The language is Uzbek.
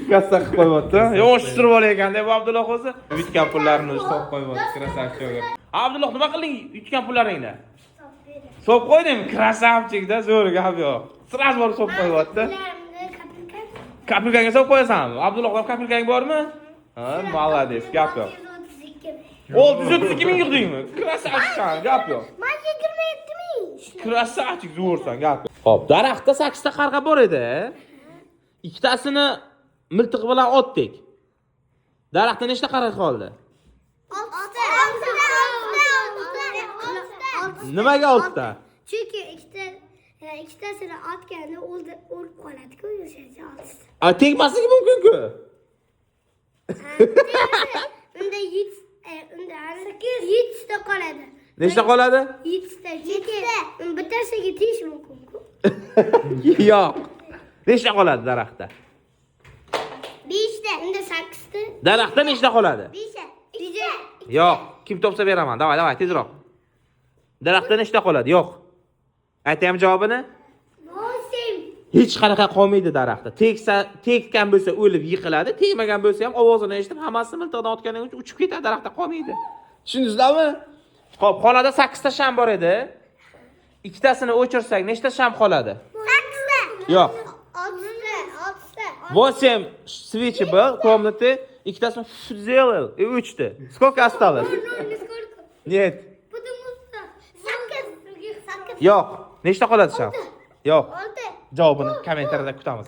Kassa qilib qo'yapti. Yo'shtirib olayotganda bu Abdulloh o'zi yutgan pullarini o'zi solib qo'yapti. Krasavchikga. Abdulloh nima qilding yutgan pullaringni? Solib qo'ydingmi? Krasavchikda zo'r gap yo'q. Sraz borib solib qo'yapti. Kapilkanga solib qo'yasanmi? Abdullohga kapilkang bormi? Ha, молодец, gap yo'q. 632 ming yig'dingmi? Krasavchiksan, gap yo'q. Men 27 ming. Krasavchik zo'rsan, gap yo'q. Xo'p, daraxtda 8 ta qarg'a bor edi. Ikkitasini miltiq bilan otdik. Daraxtda nechta qarg'a qoldi? 6. Nimaga 6 ta? Chunki ikkitasini otganda o'lib qoladi-ku, o'shacha 6 ta. A tegmasligi mumkin-ku. Unda 7 ta qoladi. Nechta qoladi? 7 ta. Chunki bittasiga tegish mumkin-ku. Yo'q. Nechta qoladi daraxtda? 5 ta. Unda 8 ta. Daraxtda nechta qoladi? 5 ta. Yo'q. Kim topsa beraman. Davay, tezroq. Daraxtda nechta qoladi? Yo'q. Aytaymi javobini? 8. Hech qanaqa qolmaydi daraxtda. Tekkan bo'lsa o'lib yiqiladi, tegmagan bo'lsa ham ovozini eshitib, hammasini miltiqdan otgandan keyin uchib ketadi, daraxtda qolmaydi. Tushundingizmi? Xo'p, xonada 8 ta sham bor edi. Ikkitasini o'chirsak, nechta sham qoladi? 8 ta. Yo'q. 6 ta. 8 свечи был в комнате, ikkitasi сделал и uchta. Сколько осталось? Нет. Yo'q. Nechta qoladi sham? Yo'q. 6. Javobini kommentariyada kutamiz.